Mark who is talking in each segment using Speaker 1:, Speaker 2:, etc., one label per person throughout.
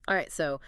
Speaker 1: All right, so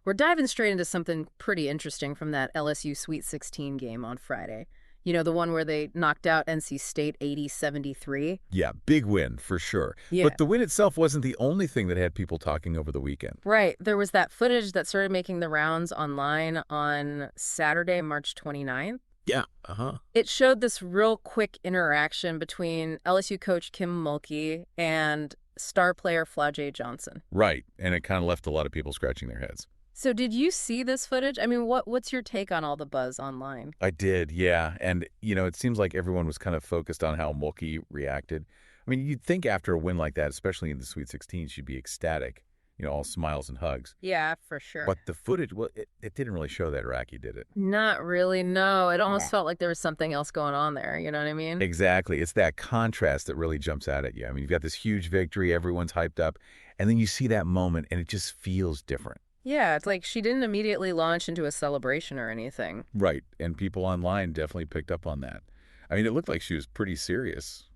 Speaker 1: we're diving straight into something pretty interesting from that LSU Sweet 16 game on Friday. You know, the one where they knocked out NC State 80-73?
Speaker 2: Yeah, big win for sure.
Speaker 1: Yeah.
Speaker 2: But the win itself wasn't the only thing that had people talking over the weekend.
Speaker 1: Right. There was that footage that started making the rounds online on Saturday, March 29th.
Speaker 2: Yeah. Uh-huh.
Speaker 1: It showed this real quick interaction between LSU coach Kim Mulkey and star player Flau'jae Johnson.
Speaker 2: Right. And it kind of left a lot of people scratching their heads.
Speaker 1: So did you see this footage? I mean, what's your take on all the buzz online?
Speaker 2: I did, yeah. And, it seems like everyone was kind of focused on how Mulkey reacted. I mean, you'd think after a win like that, especially in the Sweet 16, she'd be ecstatic, all smiles and hugs.
Speaker 1: Yeah, for sure.
Speaker 2: But the footage, well, it didn't really show that, Racky, did it?
Speaker 1: Not really, no. It almost felt like there was something else going on there, you know what I mean?
Speaker 2: Exactly. It's that contrast that really jumps out at you. I mean, you've got this huge victory, everyone's hyped up, and then you see that moment, and it just feels different.
Speaker 1: Yeah, it's like she didn't immediately launch into a celebration or anything.
Speaker 2: Right, and people online definitely picked up on that. I mean, it looked like she was pretty serious,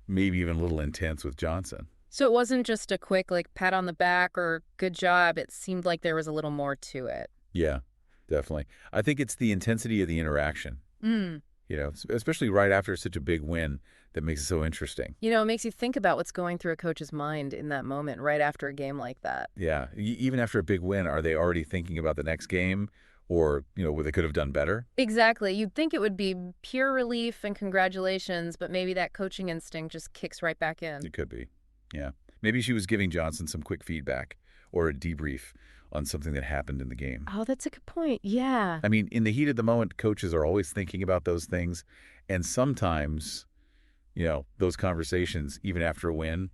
Speaker 2: maybe even a little intense with Johnson.
Speaker 1: So it wasn't just a quick, pat on the back or good job. It seemed like there was a little more to it.
Speaker 2: Yeah, definitely. I think it's the intensity of the interaction,
Speaker 1: Mm.
Speaker 2: Especially right after such a big win that makes it so interesting.
Speaker 1: It makes you think about what's going through a coach's mind in that moment right after a game like that.
Speaker 2: Yeah, even after a big win, are they already thinking about the next game or, what they could have done better?
Speaker 1: Exactly. You'd think it would be pure relief and congratulations, but maybe that coaching instinct just kicks right back in.
Speaker 2: It could be, yeah. Maybe she was giving Johnson some quick feedback or a debrief on something that happened in the game.
Speaker 1: Oh, that's a good point. Yeah.
Speaker 2: I mean, in the heat of the moment, coaches are always thinking about those things. And sometimes, those conversations, even after a win,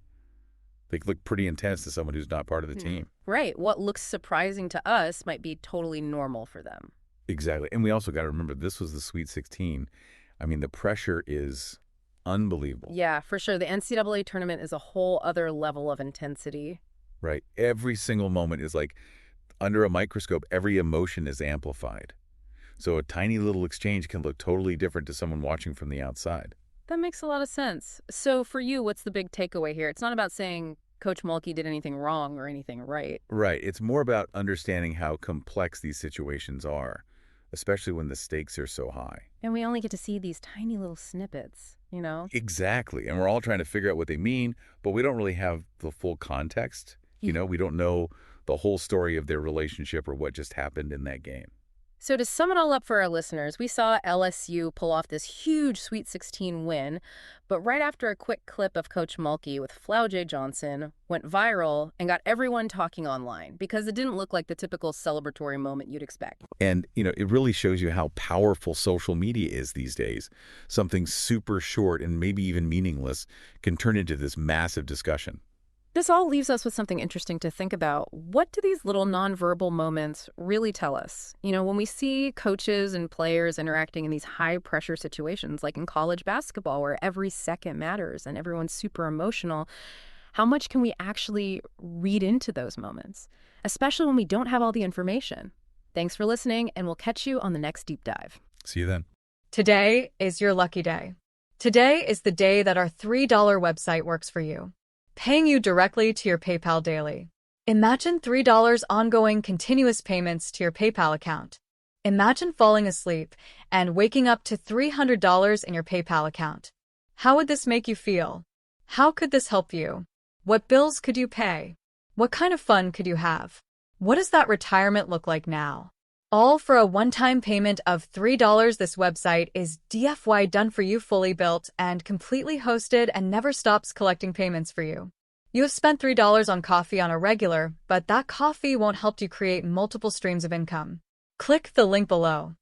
Speaker 2: they look pretty intense to someone who's not part of the team.
Speaker 1: Right. What looks surprising to us might be totally normal for them.
Speaker 2: Exactly. And we also got to remember, this was the Sweet 16. I mean, the pressure is unbelievable.
Speaker 1: Yeah, for sure. The NCAA tournament is a whole other level of intensity.
Speaker 2: Right. Every single moment is like, under a microscope, every emotion is amplified. So a tiny little exchange can look totally different to someone watching from the outside.
Speaker 1: That makes a lot of sense. So for you, what's the big takeaway here? It's not about saying Coach Mulkey did anything wrong or anything right.
Speaker 2: Right. It's more about understanding how complex these situations are, especially when the stakes are so high.
Speaker 1: And we only get to see these tiny little snippets,
Speaker 2: Exactly. And we're all trying to figure out what they mean, but we don't really have the full context. We don't know the whole story of their relationship or what just happened in that game.
Speaker 1: So to sum it all up for our listeners, we saw LSU pull off this huge Sweet 16 win, but right after a quick clip of Coach Mulkey with Flau'jae Johnson went viral and got everyone talking online because it didn't look like the typical celebratory moment you'd expect.
Speaker 2: And, it really shows you how powerful social media is these days. Something super short and maybe even meaningless can turn into this massive discussion.
Speaker 1: This all leaves us with something interesting to think about. What do these little nonverbal moments really tell us? When we see coaches and players interacting in these high-pressure situations, like in college basketball, where every second matters and everyone's super emotional, how much can we actually read into those moments, especially when we don't have all the information? Thanks for listening, and we'll catch you on the next deep dive.
Speaker 2: See you then.
Speaker 3: Today is your lucky day. Today is the day that our $3 website works for you, paying you directly to your PayPal daily. Imagine $3 ongoing continuous payments to your PayPal account. Imagine falling asleep and waking up to $300 in your PayPal account. How would this make you feel? How could this help you? What bills could you pay? What kind of fun could you have? What does that retirement look like now? All for a one-time payment of $3. This website is DFY done for you, fully built and completely hosted, and never stops collecting payments for you. You have spent $3 on coffee on a regular, but that coffee won't help you create multiple streams of income. Click the link below.